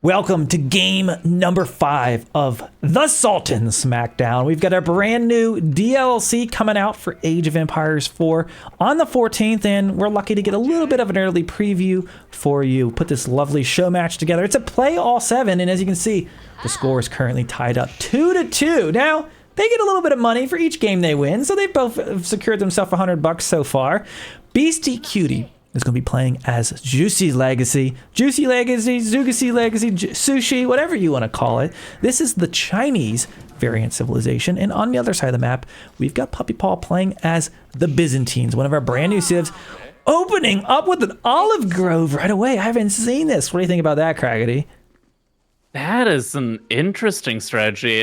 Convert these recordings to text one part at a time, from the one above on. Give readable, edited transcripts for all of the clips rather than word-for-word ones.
Welcome to game number 5 of the Sultan Smackdown. We've got a brand new DLC coming out for Age of Empires 4 on the 14th, and we're lucky to get a little bit of an early preview for you. Put this lovely show match together. It's a play all 7, and as you can see, the score is currently tied up 2-2. Now, they get a little bit of money for each game they win, so they've both secured themselves $100 so far. Beastie Cutie is going to be playing as Juicy Legacy, Zugacy Legacy, Sushi, whatever you want to call it. This is the Chinese variant civilization, and on the other side of the map, we've got Puppypaw playing as the Byzantines, one of our brand new civs, opening up with an olive grove right away. I haven't seen this. What do you think about that, Craggedy? That is an interesting strategy.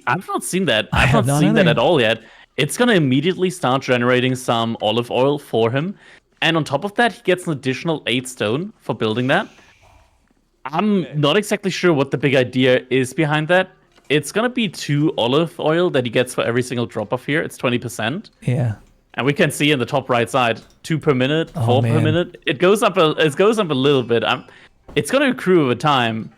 I've not seen that. I've not seen that at all yet. It's going to immediately start generating some olive oil for him. And on top of that, he gets an additional 8 stone for building that. I'm not exactly sure what the big idea is behind that. It's going to be 2 olive oil that he gets for every single drop off here. It's 20%. Yeah. And we can see in the top right side, 2 per minute, 4 per minute. It goes up a little bit. It's going to accrue over time.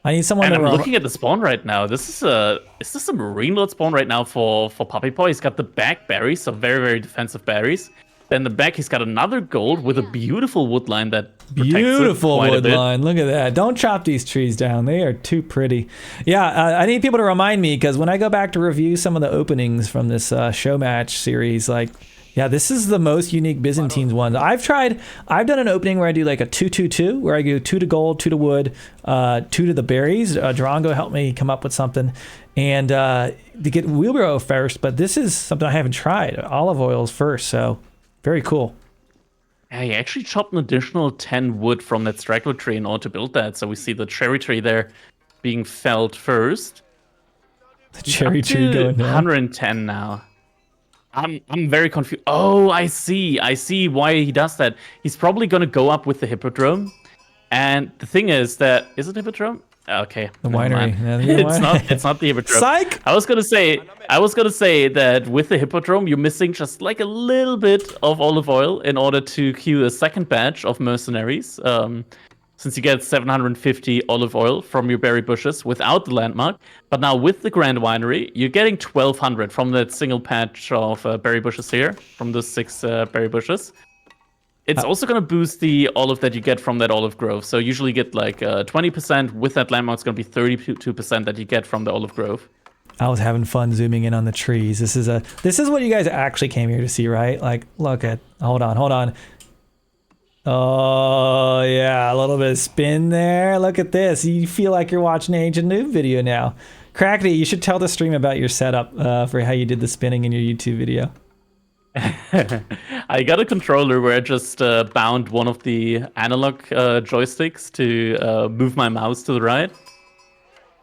I need someone. And I'm looking at the spawn right now. Is this a Marine Lord spawn right now for Puppypaw? He's got the back berries, so very, very defensive berries. Then the back, he's got another gold with a beautiful wood line that beautiful wood line. Look at that. Don't chop these trees down. They are too pretty. Yeah, I need people to remind me, because when I go back to review some of the openings from this show match series, like, yeah, this is the most unique Byzantines one. I've done an opening where I do like a 2-2-2, where I go 2 to gold, 2 to wood, 2 to the berries. Drongo helped me come up with something. And to get wheelbarrow first, but this is something I haven't tried. Olive oils first, so very cool. Yeah, he actually chopped an additional 10 wood from that straggler tree in order to build that. So we see the cherry tree there being felled first. The cherry tree going down. 110 now. I'm very confused. Oh, I see why he does that. He's probably going to go up with the hippodrome. And the thing is that, is it hippodrome? Okay. The winery. Yeah, it's not the hippodrome. Psych! I was gonna say that with the hippodrome, you're missing just like a little bit of olive oil in order to queue a second batch of mercenaries. Since you get 750 olive oil from your berry bushes without the landmark. But now with the Grand Winery, you're getting 1,200 from that single patch of berry bushes here, from those 6 berry bushes. It's also going to boost the olive that you get from that olive grove. So usually you get like 20%. With that landmark, it's going to be 32% that you get from the olive grove. I was having fun zooming in on the trees. This is what you guys actually came here to see, right? Like, look at, hold on. Oh, yeah, a little bit of spin there. Look at this. You feel like you're watching an Ancient Noob video now. Crackety, you should tell the stream about your setup for how you did the spinning in your YouTube video. I got a controller where I just bound one of the analog joysticks to move my mouse to the right.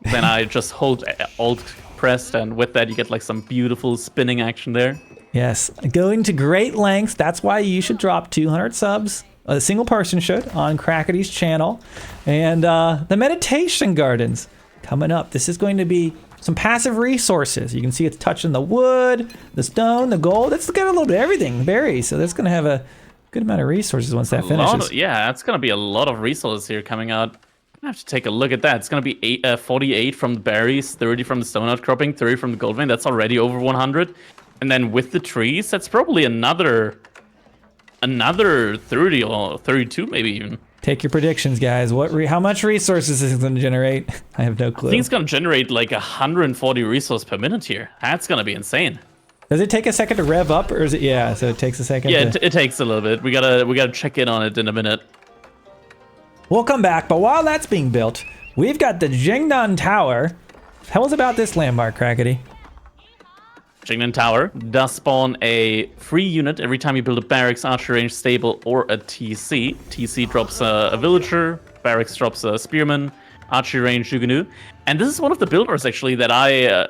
Then I just hold Alt pressed, and with that you get like some beautiful spinning action there. Yes, going to great lengths. That's why you should drop 200 subs. A single person should on Crackety's channel. And the meditation gardens coming up. This is going to be some passive resources. You can see it's touching the wood, the stone, the gold. It's got a little bit of everything, berries. So that's going to have a good amount of resources once that finishes. Yeah, that's going to be a lot of resources here coming out. I have to take a look at that. It's going to be 48 from the berries, 30 from the stone outcropping, 30 from the gold vein. That's already over 100. And then with the trees, that's probably another 30 or 32 maybe even. Take your predictions, guys. How much resources is it going to generate? I have no clue. I think it's going to generate like 140 resources per minute here. That's going to be insane. Does it take a second to rev up, or is it? Yeah, so it takes a second. Yeah, it takes a little bit. We gotta check in on it in a minute. We'll come back, but while that's being built, we've got the Jingnan Tower. Tell us about this landmark, Crackety. Jingnan Tower does spawn a free unit every time you build a barracks, archer range, stable, or a TC. TC drops a villager, barracks drops a spearman, archery range, Juganu. And this is one of the builders, actually, that I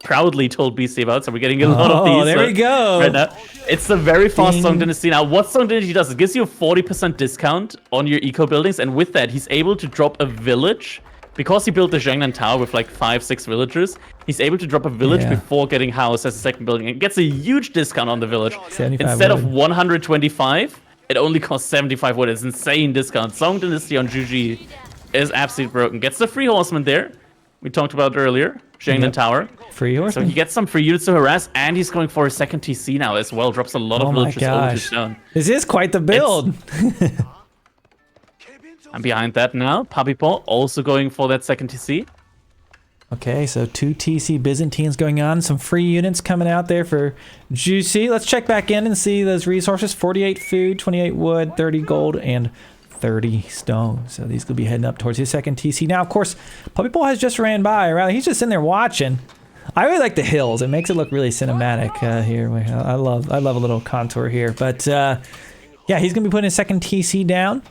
proudly told BC about, so we're getting a lot of these. Oh, there we go. Right now. It's the very fast Song Dynasty. Now, what Song Dynasty does, it gives you a 40% discount on your eco buildings, and with that, he's able to drop a village. Because he built the Jingnan Tower with like 5-6 villagers, he's able to drop a village before getting house as a second building, and gets a huge discount on the village. Instead of 125, it only costs 75 wood. It's insane discount. Song Dynasty on GG is absolutely broken. Gets the free horseman there. We talked about earlier. Jangnan Tower. Free horseman. So he gets some free units to harass, and he's going for a second TC now as well. Drops a lot of villagers over to stone. This is quite the build. And behind that now, Puppypaw also going for that second TC. Okay, so 2 TC Byzantines going on. Some free units coming out there for Juicy. Let's check back in and see those resources. 48 food, 28 wood, 30 gold, and 30 stone. So these could be heading up towards his second TC. Now, of course, Puppypaw has just ran by. Rather, he's just in there watching. I really like the hills. It makes it look really cinematic here. I love a little contour here. But yeah, he's gonna be putting his second TC down.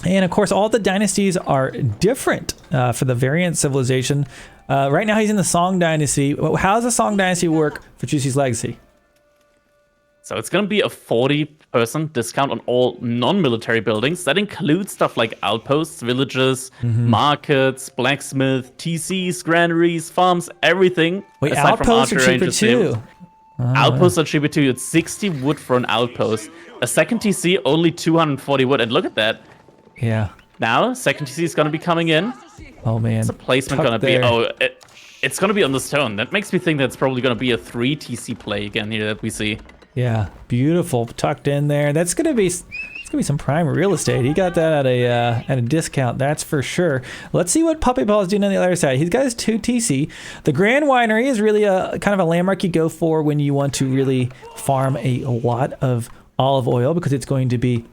And of course, all the dynasties are different for the variant civilization. Right now, he's in the Song Dynasty. How does the Song Dynasty work for Juicy's Legacy? So it's going to be a 40% discount on all non-military buildings. That includes stuff like outposts, villages, markets, blacksmith, TCs, granaries, farms, everything. Wait, outposts are cheaper too. Outposts are cheaper too. It's 60 wood for an outpost. A second TC, only 240 wood. And look at that. Yeah. Now, second TC is going to be coming in. Oh, man. What's the placement going to be? Oh, it's going to be on the stone. That makes me think that's probably going to be a 3 TC play again here that we see. Yeah, beautiful, tucked in there. That's gonna be some prime real estate. He got that at a discount, that's for sure. Let's see what Puppypaw is doing on the other side. He's got his 2 TC. The Grand Winery is really a kind of a landmark you go for when you want to really farm a lot of olive oil, because it's going to be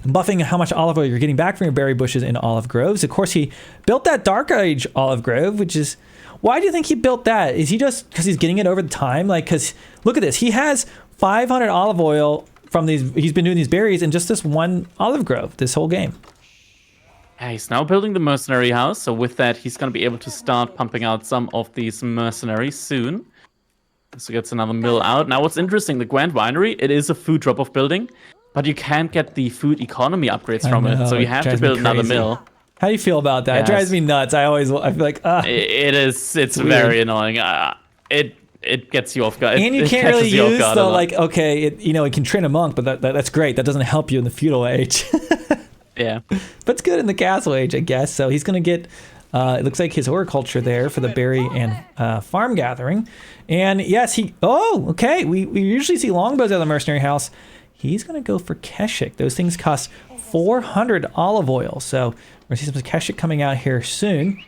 buffing how much olive oil you're getting back from your berry bushes in olive groves. Of course, he built that Dark Age olive grove, which is... Why do you think he built that? Is he just because he's getting it over the time? Like, because look at this. He has 500 olive oil from these. He's been doing these berries in just this one olive grove this whole game. Yeah, he's now building the mercenary house. So with that, he's going to be able to start pumping out some of these mercenaries soon. So gets another mill out. Now, what's interesting, the Grand Winery, it is a food drop-off building, but you can't get the food economy upgrades from it. So you have to build another mill. How do you feel about that? It drives me nuts. I feel like, it's very annoying. It gets you off guard. And you can't really use the, like, okay, it can train a monk, but that's great. That doesn't help you in the feudal age. Yeah. But it's good in the castle age, I guess. So he's going to get, it looks like his horticulture there for the berry and farm gathering. And yes, okay. We usually see longbows out of the mercenary house. He's going to go for Keshik. Those things cost 400 olive oil. So we're going to see some Keshik coming out here soon.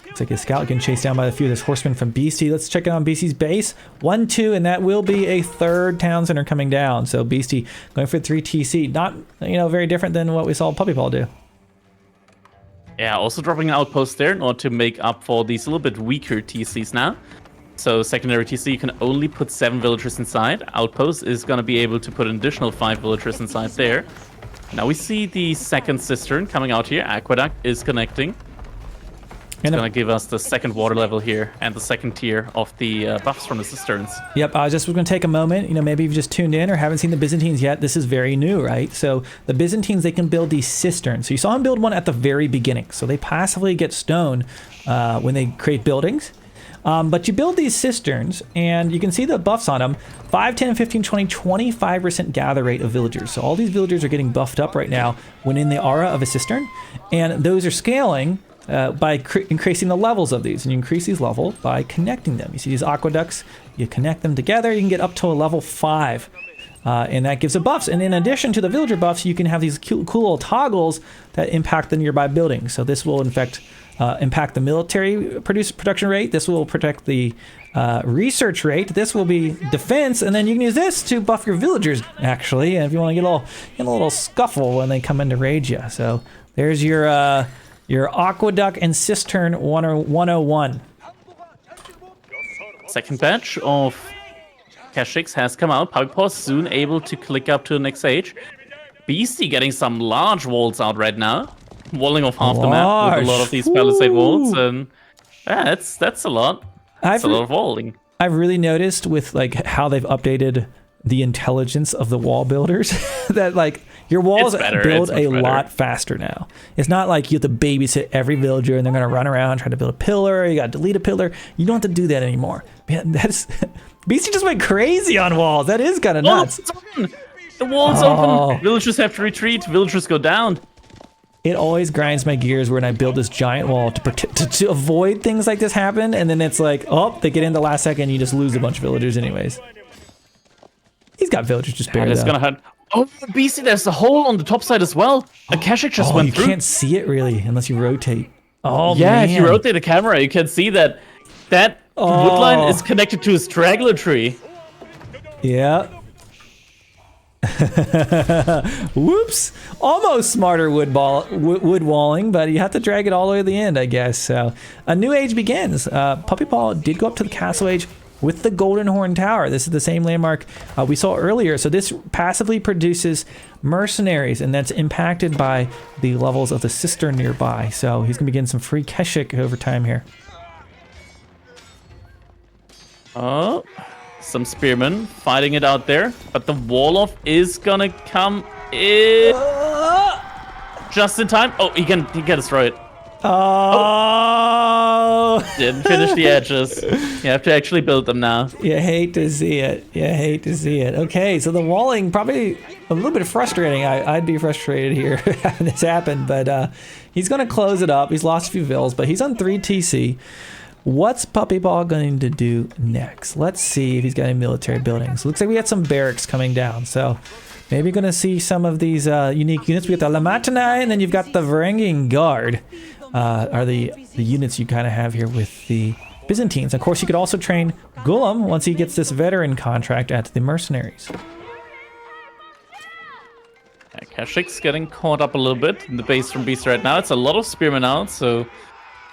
Looks like his scout getting chased down by a few of those horsemen from BC. Let's check it on BC's base. 1, 2, and that will be a third town center coming down. So BC going for 3 TC. Not, very different than what we saw Puppypaw do. Yeah, also dropping an outpost there in order to make up for these a little bit weaker TCs now. So secondary TC, you can only put 7 villagers inside. Outpost is going to be able to put an additional 5 villagers inside there. Now we see the second cistern coming out here. Aqueduct is connecting. It's going to give us the second water level here and the second tier of the buffs from the cisterns. Yep, I was going to take a moment. Maybe you've just tuned in or haven't seen the Byzantines yet. This is very new, right? So the Byzantines, they can build these cisterns. So you saw him build one at the very beginning. So they passively get stone when they create buildings. But you build these cisterns, and you can see the buffs on them. 5, 10, 15, 20, 25% gather rate of villagers. So all these villagers are getting buffed up right now when in the aura of a cistern. And those are scaling by increasing the levels of these. And you increase these levels by connecting them. You see these aqueducts, you connect them together, you can get up to a level 5. And that gives the buffs. And in addition to the villager buffs, you can have these cool little toggles that impact the nearby buildings. So this will, in fact, impact the military production rate. This will protect the research rate. This will be defense, and then you can use this to buff your villagers, actually. And if you want to get a little scuffle when they come in to raid you. So there's your aqueduct and cistern 101. Second batch of Keshiks has come out. Puppypaw soon able to click up to the next age. BC getting some large walls out right now. Walling off half the map with a lot of these palisade walls, and yeah, that's a lot. That's a lot of walling. I've really noticed with how they've updated the intelligence of the wall builders that your walls build a lot faster now. It's not like you have to babysit every villager and they're gonna run around trying to build a pillar. You gotta delete a pillar. You don't have to do that anymore. Man, BC just went crazy on walls. That is kind of nuts. The wall's open. Villagers have to retreat. Villagers go down. it always grinds my gears when I build this giant wall to avoid things like this happen, and then it's like, oh, they get in the last second, you just lose a bunch of villagers anyways. He's got villagers just barely. It's gonna hurt. Oh, BC, there's a hole on the top side as well. A Keshik just went through. You can't see it really unless you rotate. Oh, yeah, man. if you rotate the camera, you can see that wood line is connected to a straggler tree. Yeah. Whoops. Almost smarter wood walling, but you have to drag it all the way to the end, I guess. So a new age begins. Puppypaw did go up to the castle age with the Golden Horn Tower. This is the same landmark we saw earlier. So this passively produces mercenaries, and that's impacted by the levels of the cistern nearby. So he's going to be getting some free Keshik over time here. Oh, some spearmen fighting it out there, but the wall-off is gonna come in just in time. Oh, he can destroy it. Oh! Didn't finish the edges. You have to actually build them now. You hate to see it. You hate to see it. Okay, so the walling probably a little bit frustrating. I'd be frustrated here having this happen, but he's going to close it up. He's lost a few vills, but he's on 3 TC. What's Puppypaw going to do next? Let's see if he's got any military buildings. Looks like we got some barracks coming down, so maybe going to see some of these unique units. We got the Lamatinae, and then you've got the Varangian Guard. Are the units you kind of have here with the Byzantines. Of course, you could also train Gulam once he gets this veteran contract at the mercenaries. Keshik's getting caught up a little bit in the base from Beast right now. It's a lot of spearmen out, so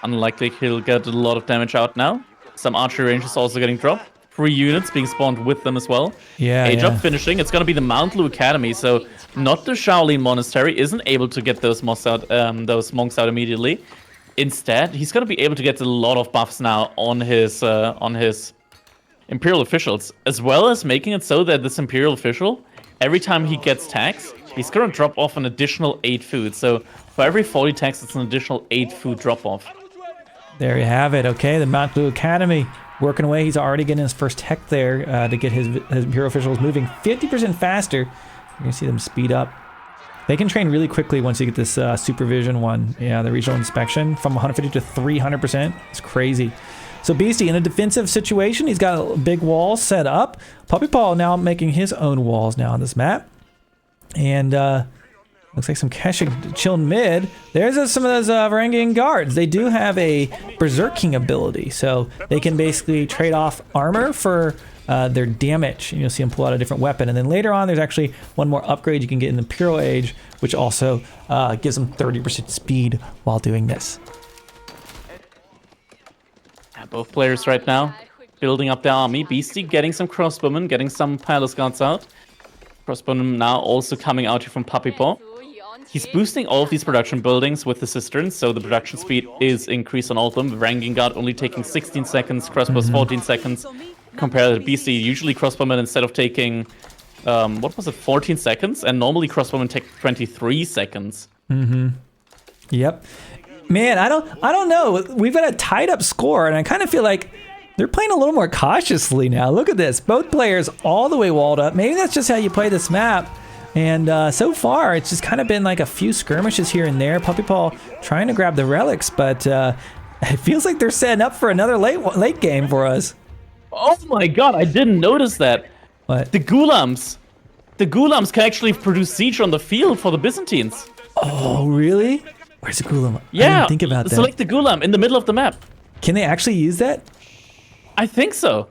unlikely he'll get a lot of damage out now. Some archery range is also getting dropped. 3 units being spawned with them as well. Yeah, Age up finishing. It's going to be the Mount Lu Academy, so not the Shaolin Monastery isn't able to get those monks out immediately. Instead, he's going to be able to get a lot of buffs now on his Imperial officials, as well as making it so that this Imperial official, every time he gets tax, he's going to drop off an additional 8 food. So for every 40 tax, it's an additional 8 food drop off. There you have it. Okay, the Mount Lu Academy working away. He's already getting his first tech there to get his Imperial officials moving 50% faster. You're going to see them speed up. They can train really quickly once you get this supervision one. Yeah, the regional inspection from 150 to 300%. It's crazy. So Beastie, in a defensive situation, he's got a big wall set up. Puppypaw now making his own walls now on this map. And looks like some Keshik chilling mid. There's some of those Varangian guards. They do have a berserking ability, so they can basically trade off armor for their damage. You'll see them pull out a different weapon. And then later on, there's actually one more upgrade you can get in the Imperial Age, which also gives them 30% speed while doing this. Yeah, both players right now building up their army. Beastie getting some crossbowmen, getting some palace guards out. Crossbowmen now also coming out here from Puppypaw. He's boosting all of these production buildings with the cisterns, so the production speed is increased on all of them. The Varangian Guard only taking 16 seconds, crossbows 14 seconds. Compared to BC, usually crossbowmen, instead of taking, 14 seconds? And normally crossbowmen take 23 seconds. Yep. Man, I don't know. We've got a tied up score, and I kind of feel like they're playing a little more cautiously now. Look at this. Both players all the way walled up. Maybe that's just how you play this map. And so far, it's just kind of been like a few skirmishes here and there. Puppypaw trying to grab the relics, but it feels like they're setting up for another late game for us. Oh my god, I didn't notice that. What? The Gulams can actually produce siege on the field for the Byzantines. Oh, really? Where's the Gulam? Yeah, I didn't think about that. Select the Gulam in the middle of the map. Can they actually use that? I think so.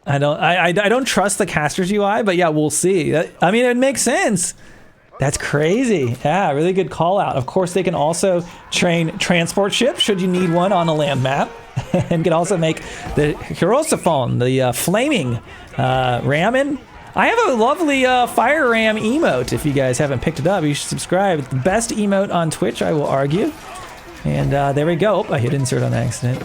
I don't trust the caster's UI, but yeah, we'll see. I mean, it makes sense. That's crazy. Yeah, really good call out. Of course, they can also train transport ships should you need one on a land map, and can also make the Hierosophon, the flaming ramen. I have a lovely fire ram emote. If you guys haven't picked it up, you should subscribe. It's the best emote on Twitch, I will argue. And there we go. Oh, I hit insert on accident.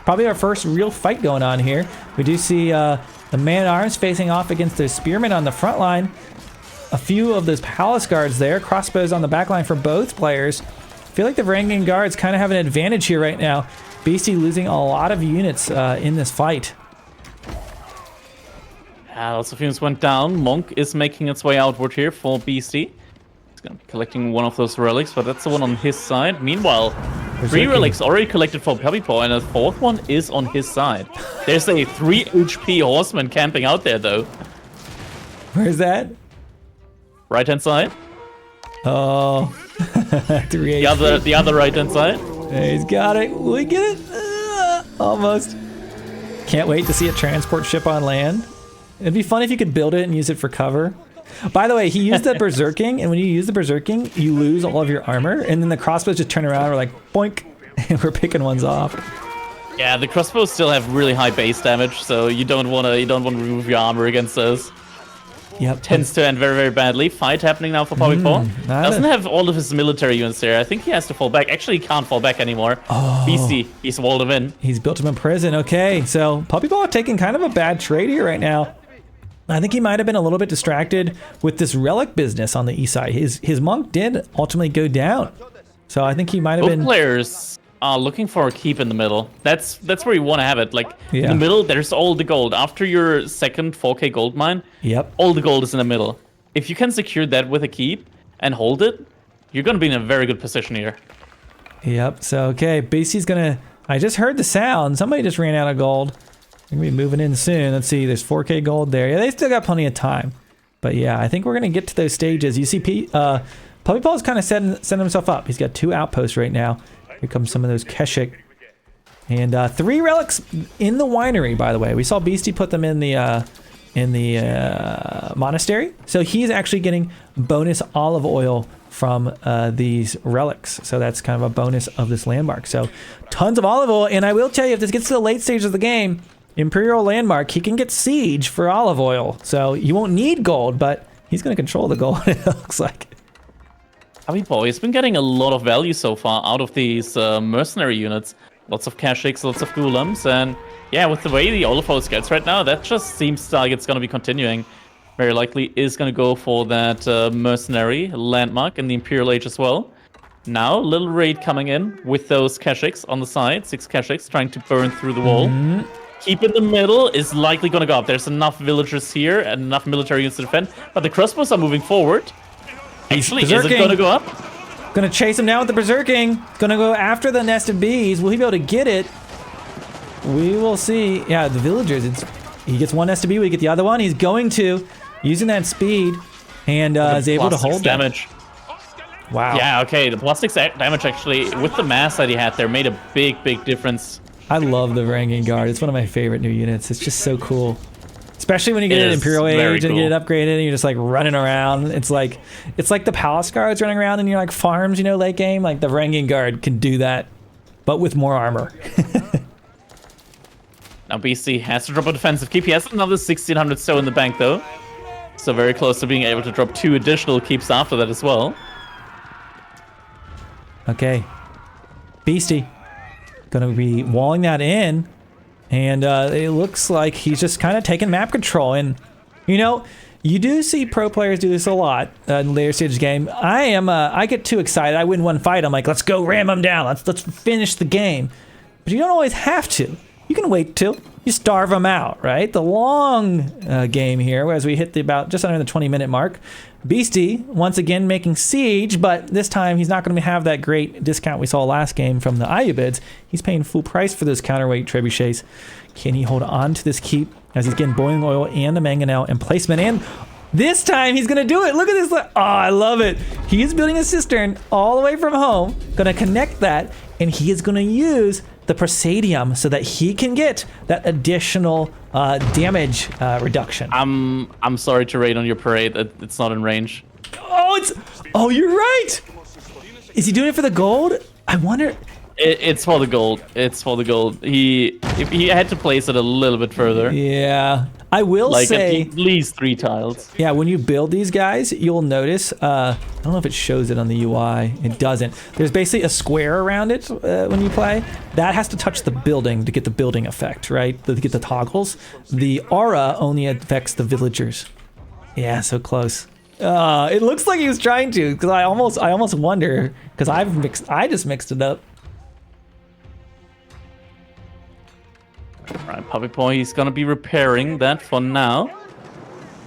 Probably our first real fight going on here. We do see the man-at-arms facing off against the spearmen on the front line. A few of those palace guards there. Crossbows on the back line for both players. I feel like the Varangian guards kind of have an advantage here right now. Beastie losing a lot of units in this fight. Lots of units went down. Monk is making its way outward here for Beastie. It's gonna be collecting one of those relics, but that's the one on his side. Meanwhile, 3 relics already collected for Puppypaw, and a 4th one is on his side. There's a 3 HP horseman camping out there, though. Where's that? Right-hand side. Oh, 3 HP. The other right-hand side. He's got it. We get it. Almost. Can't wait to see a transport ship on land. It'd be fun if you could build it and use it for cover. By the way, he used the berserking, and when you use the berserking, you lose all of your armor, and then the crossbows just turn around and we're like, boink, and we're picking ones off. Yeah, the crossbows still have really high base damage, so you don't want to remove your armor against those. Yep. Tends to end very, very badly. Fight happening now for Puppypaw. Doesn't have all of his military units there. I think he has to fall back. Actually, he can't fall back anymore. Oh. BC, he's walled him in. He's built him in prison. Okay, so Puppypaw taking kind of a bad trade here right now. I think he might have been a little bit distracted with this relic business on the east side. His monk did ultimately go down. So I think he might have been... players are looking for a keep in the middle. That's where you want to have it. Like, Yeah. in the middle, there's all the gold. After your second 4K gold mine, Yep. all the gold is in the middle. If you can secure that with a keep and hold it, you're going to be in a very good position here. Yep, so okay, BC's gonna... I just heard the sound. Somebody just ran out of gold. They're gonna be moving in soon. Let's see, there's 4K gold there. Yeah, they still got plenty of time. But yeah, I think we're gonna get to those stages. You see, Puppypaw's kind of setting himself up. He's got 2 outposts right now. Here comes some of those Keshik. And 3 relics in the winery, by the way. We saw Beastie put them in the monastery. So he's actually getting bonus olive oil from these relics. So that's kind of a bonus of this landmark. So tons of olive oil. And I will tell you, if this gets to the late stages of the game, Imperial Landmark, he can get siege for olive oil. So you won't need gold, but he's going to control the gold, it looks like. Puppypaw, he's been getting a lot of value so far out of these mercenary units. Lots of Kashyyyks, lots of Golems, and yeah, with the way the Olafos gets right now, that just seems like it's going to be continuing. Very likely is going to go for that mercenary landmark in the Imperial Age as well. Now, little raid coming in with those Kashyyyks on the side. 6 Kashyyyks trying to burn through the wall. Keep in the middle is likely going to go up. There's enough villagers here and enough military units to defend, but the crossbows are moving forward. Actually, is it going to go up? Gonna chase him down with the berserking. Gonna go after the nest of bees. Will he be able to get it? We will see. Yeah, the villagers. He gets 1 nest of bee. Will he get the other one? He's going to, using that speed, and is able to hold damage. Wow. Yeah. Okay. The +6 damage actually with the mass that he had there made a big difference. I love the Varangian Guard. It's one of my favorite new units. It's just so cool. Especially when you get it Imperial Age and get it upgraded and you're just like running around. It's like the Palace Guards running around in your like farms, you know, late game. Like the Varangian Guard can do that, but with more armor. Now BC has to drop a defensive keep. He has another 1600 so in the bank though. So very close to being able to drop 2 additional keeps after that as well. Okay. Beastie. Gonna be walling that in. And it looks like he's just kind of taking map control. And, you know, you do see pro players do this a lot in later stage of the game. I get too excited. I win one fight. I'm like, let's go ram them down. Let's finish the game. But you don't always have to. You can wait till you starve them out, right? The long game here, as we hit about just under the 20-minute mark. Beastie, once again, making siege, but this time he's not going to have that great discount we saw last game from the Ayyubids. He's paying full price for those counterweight trebuchets. Can he hold on to this keep as he's getting boiling oil and the mangonel and placement? And this time he's going to do it. Look at this. Oh, I love it. He is building a cistern all the way from home, going to connect that, and he is going to use the Presidium so that he can get that additional damage reduction. I'm sorry to raid on your parade. It's not in range. Oh, you're right. Is he doing it for the gold? I wonder. It's for the gold. It's for the gold. He had to place it a little bit further. Yeah. I will say at least 3 tiles. Yeah, when you build these guys, you'll notice, I don't know if it shows it on the UI. It doesn't. There's basically a square around it when you play. That has to touch the building to get the building effect, right? To get the toggles. The aura only affects the villagers. Yeah, so close. It looks like he was trying to, because I almost wonder, because I just mixed it up. Right, Puppypaw, he's gonna be repairing that for now.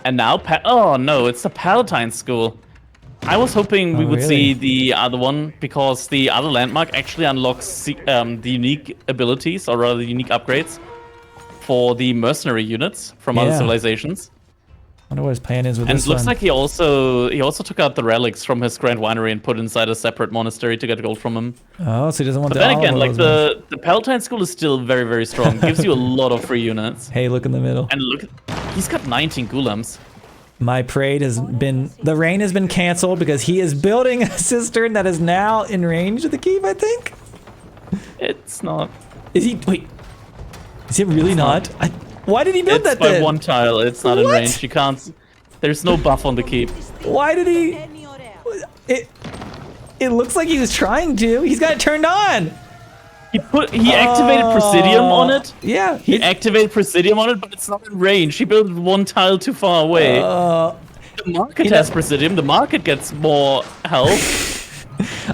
And now, oh no, it's the Palatine School. I was hoping we would really? see the other one because the other landmark actually unlocks the unique abilities, or rather the unique upgrades for the mercenary units from other Yeah. civilizations. I wonder what his plan is with And this it looks one. like he also took out the relics from his grand winery and put inside a separate monastery to get gold from him. Oh, so he doesn't want But the then again, olive like oils ones. the Palatine School is still very, very strong. Gives you a lot of free units. Hey, look in the middle. And look, he's got 19 Gulams. My parade has been, the rain has been canceled because he is building a cistern that is now in range of the keep, I think. It's not. Is he, wait, is it really not? Why did he build It's that by then? one tile. It's not in What? range. You can't. There's no buff on the keep. Why did he, it looks like he was trying to. He's got it turned on. He activated Presidium on it. Yeah. He activated Presidium on it, but it's not in range. He built it one tile too far away. The market has Presidium. The market gets more health.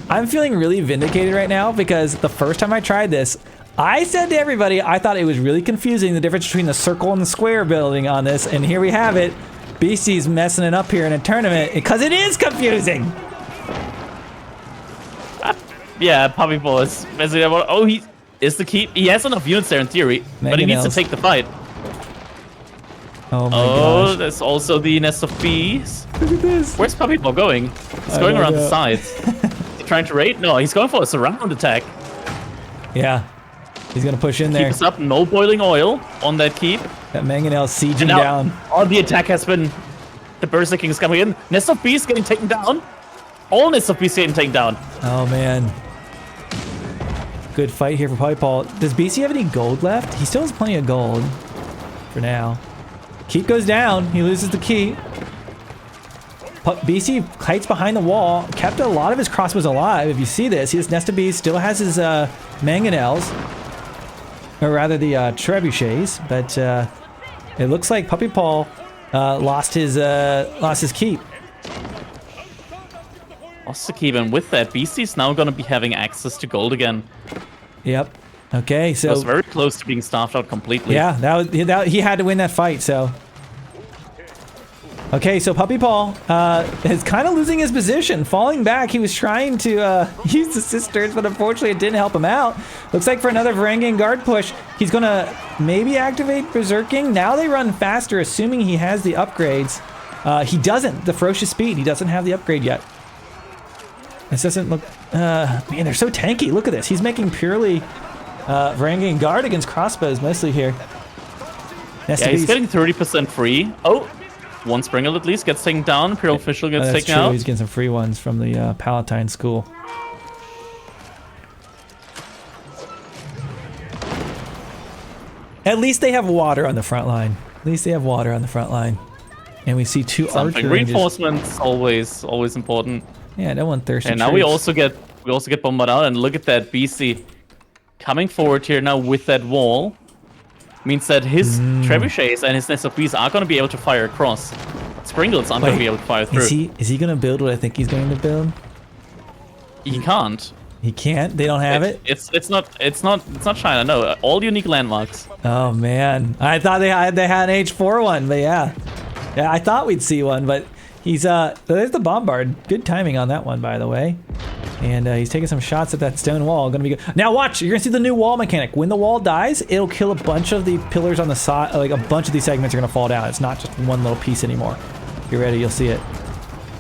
I'm feeling really vindicated right now because the first time I tried this, I said to everybody, I thought it was really confusing, the difference between the circle and the square building on this, and here we have it. BC's messing it up here in a tournament because it is confusing. Yeah, Puppypaw is messing up. Oh, he is the keep. He has enough units there in theory, but he needs to take the fight. Oh my gosh. There's also the nest of bees. Look at this. Where's Puppypaw going? He's going around the sides. He's trying to raid? No, he's going for a surround attack. Yeah. He's gonna push in Keep there. us up. No boiling oil on that keep. That mangonel's sieging Now, down. the attack has been. The Berserk King is coming in. Nest of bees getting taken down. All Nest of bees getting taken down. Oh man. Good fight here for Puppypaw. Does BC have any gold left? He still has plenty of gold for now. Keep goes down. He loses the key. BC hides behind the wall. Kept a lot of his crossbows alive. If you see this, his nest of bees still has his mangonels, or rather the trebuchets. But it looks like Puppypaw lost his keep. Lost the keep, and with that, BC's now going to be having access to gold again. Yep. Okay, so It was very close to being starved out completely. yeah, he had to win that fight. So okay, so Puppypaw is kind of losing his position, falling back. He was trying to use the cisterns, but unfortunately it didn't help him out. Looks like for another Varangian guard push, he's gonna maybe activate Berserking. Now they run faster, assuming he has the upgrades. He doesn't. The Ferocious Speed, he doesn't have the upgrade yet. This doesn't look, man, they're so tanky. Look at this. He's making purely Varangian guard against crossbows mostly here. Yeah, he's getting 30% free. Oh, one Springle at least gets taken down. Imperial Official gets That's taken true. out. He's getting some free ones from the Palatine School. At least they have water on the front line. At least they have water on the front line. And we see two archer ranges. Reinforcements always important. Yeah, no one thirsty. And now we also get bombarded out, and look at that BC coming forward here now with that wall. Means that his trebuchets and his nest of bees are going to be able to fire across. Springles aren't going to be able to fire through. Is he going to build what I think he's going to build? He can't. He can't. They don't have it. It's not China. No, all unique landmarks. Oh man, I thought they had an H4 one, but yeah, I thought we'd see one, but he's there's the bombard. Good timing on that one, by the way. And he's taking some shots at that stone wall. Gonna be good. Now watch, you're gonna see the new wall mechanic. When the wall dies, it'll kill a bunch of the pillars on the side. Like a bunch of these segments are gonna fall down. It's not just one little piece anymore. Get ready, you'll see it.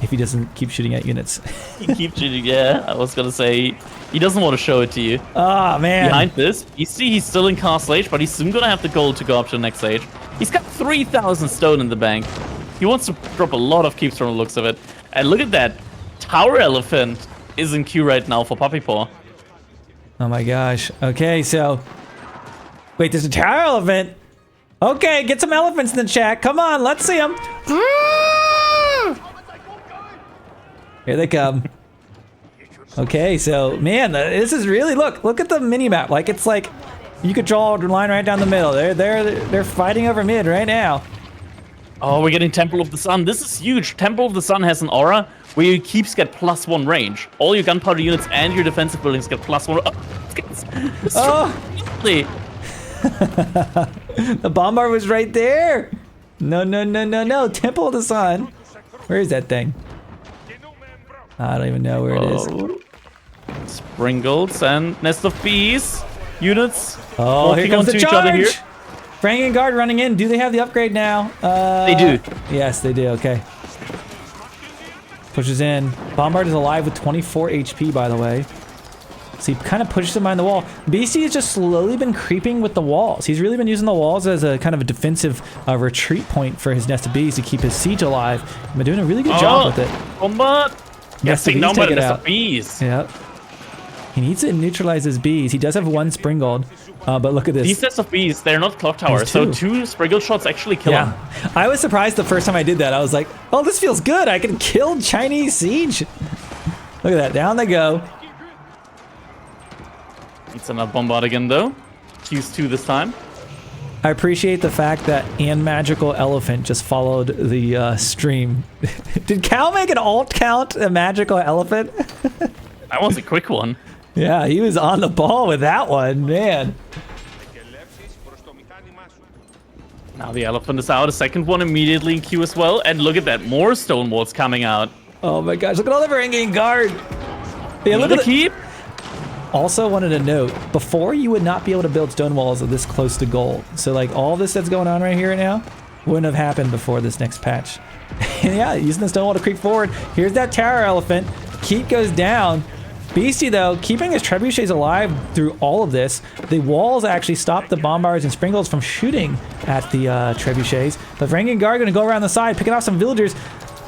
If he doesn't keep shooting at units. He keeps shooting. Yeah, I was gonna say he doesn't want to show it to you. Oh man. Behind this, you see he's still in Castle Age, but he's soon gonna have the gold to go up to the next stage. He's got 3,000 stone in the bank. He wants to drop a lot of keeps from the looks of it. And look at that. Tower Elephant is in queue right now for Puppypaw. Oh my gosh. Okay, so wait, there's a tower elephant. Okay, get some elephants in the chat. Come on, let's see them. Here they come. Okay, so man, this is really look at the mini map. Like it's like you could draw a line right down the middle. They're fighting over mid right now. Oh, we're getting Temple of the Sun. This is huge. Temple of the Sun has an aura where your keeps get +1 range. All your gunpowder units and your defensive buildings get +1. The bombard was right there. No. Temple of the Sun. Where is that thing? I don't even know where it is. Springles and nest of bees. Units. Oh, here comes the each other here. charge! Varangian Guard running in. Do they have the upgrade now? They do. Yes, they do. Okay. Pushes in. Bombard is alive with 24 HP, by the way. So he kind of pushes him behind the wall. BC has just slowly been creeping with the walls. He's really been using the walls as a kind of a defensive retreat point for his nest of bees to keep his siege alive. He's been doing a really good job with it. Bombard! Nest of bees take it out. Bees. Yep. He needs to neutralize his bees. He does have one Springold, but look at this. These nest of bees, they're not clock towers, so 2 Springle shots actually kill him. I was surprised the first time I did that. I was like, oh, this feels good. I can kill Chinese siege. Look at that. Down they go. It's another bombard again, though. Use 2 this time. I appreciate the fact that AnMagicalCow just followed the stream. Did Cow make an alt count a magical elephant? That was a quick one. Yeah, he was on the ball with that one, man. Now the elephant is out. A second one immediately in queue as well. And look at that, more stone walls coming out. Oh my gosh, look at all the Varangian Guard. Yeah, look at the keep. Also wanted to note, before you would not be able to build stone walls this close to gold. So like all this that's going on right here now wouldn't have happened before this next patch. And yeah, using the stone wall to creep forward. Here's that tower elephant. Keep goes down. Beastie, though, keeping his trebuchets alive through all of this. The walls actually stop the bombards and springles from shooting at the trebuchets. But Varangian Guard going to go around the side, picking off some villagers.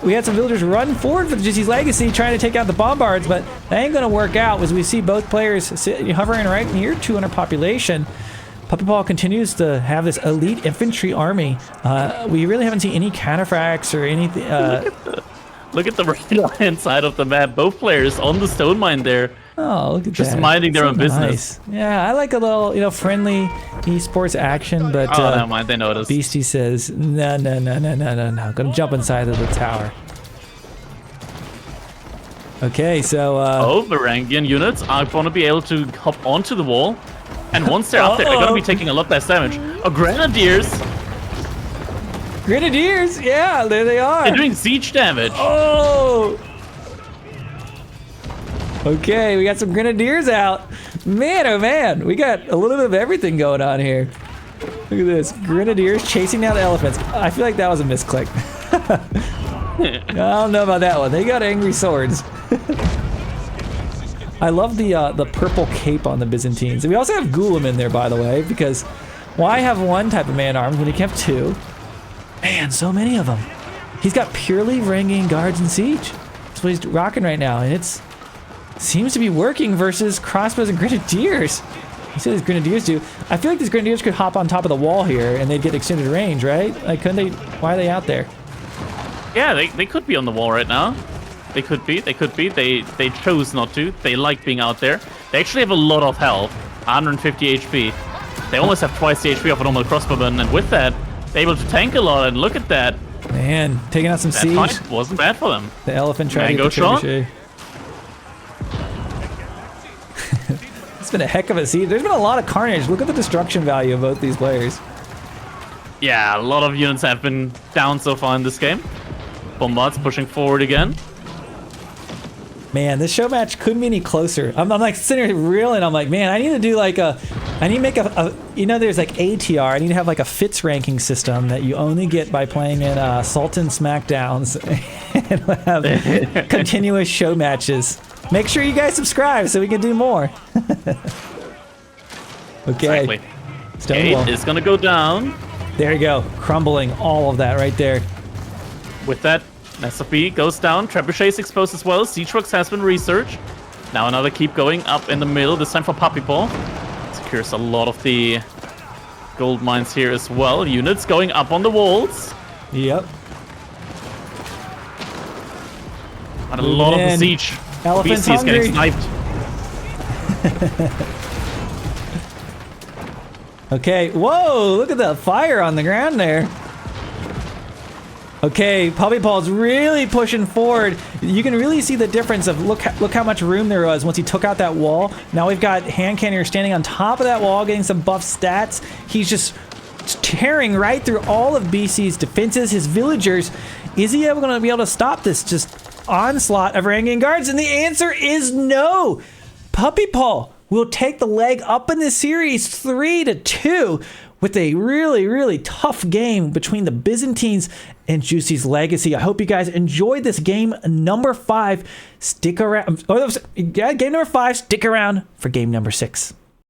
We had some villagers run forward for the Jizzy's Legacy, trying to take out the bombards, but that ain't going to work out, as we see both players hovering right near 200 population. Puppypaw continues to have this elite infantry army. We really haven't seen any counterfacts or anything. Look at the right-hand side of the map. Both players on the stone mine there. Oh, look at that. Just minding their own business. Yeah, I like a little, friendly esports action, but never mind, they noticed. Beastie says, no. Gonna jump inside of the tower. Okay, so Varangian units are going to be able to hop onto the wall. And once they're up there, they're going to be taking a lot less damage. Oh, Grenadiers! Grenadiers, yeah, there they are. They're doing siege damage. Oh! Okay, we got some Grenadiers out. Man, oh man, we got a little bit of everything going on here. Look at this, Grenadiers chasing down the elephants. I feel like that was a misclick. I don't know about that one. They got angry swords. I love the purple cape on the Byzantines. We also have Gulam in there, by the way, because why have one type of man-armed when you can have 2? Man, so many of them. He's got purely Varangian Guards and Siege. That's what he's rocking right now, and it seems to be working versus crossbows and Grenadiers. You see what these Grenadiers do. I feel like these Grenadiers could hop on top of the wall here, and they'd get extended range, right? Like, couldn't they? Why are they out there? Yeah, they could be on the wall right now. They could be. They chose not to. They like being out there. They actually have a lot of health. 150 HP. They almost have twice the HP of a normal crossbowman, and with that, they're able to tank a lot, and look at that. Man, taking out some siege. Fight wasn't bad for them. The elephant tried to get the trebuchet. It's been a heck of a siege. There's been a lot of carnage. Look at the destruction value of both these players. Yeah, a lot of units have been down so far in this game. Bombard's pushing forward again. Man, this show match couldn't be any closer. I'm like sitting here reeling. I'm like, man, I need to do like I need to make there's like ATR. I need to have like a Fitz ranking system that you only get by playing in Sultan Smackdowns and have continuous show matches. Make sure you guys subscribe so we can do more. Okay. Exactly. Stonewall is gonna go down. There you go, crumbling all of that right there. With that, SFB goes down. Trebuchet is exposed as well. Siege Works has been researched. Now another keep going up in the middle. This time for Puppypaw. Secures a lot of the gold mines here as well. Units going up on the walls. Yep. And a lot of the siege. Elephant's BC is getting hungry. sniped. Okay, whoa, look at the fire on the ground there. Okay, Puppypaw's really pushing forward. You can really see the difference of look how much room there was once he took out that wall. Now we've got Hand Cannoneer standing on top of that wall, getting some buff stats. He's just tearing right through all of BC's defenses, his villagers. Is he going to be able to stop this just onslaught of Varangian guards? And the answer is no. Puppypaw will take the leg up in this series 3-2 with a really, really tough game between the Byzantines and Juicy's Legacy. I hope you guys enjoyed this game number 5. Stick around. Oh, yeah, game number 5. Stick around for game number 6.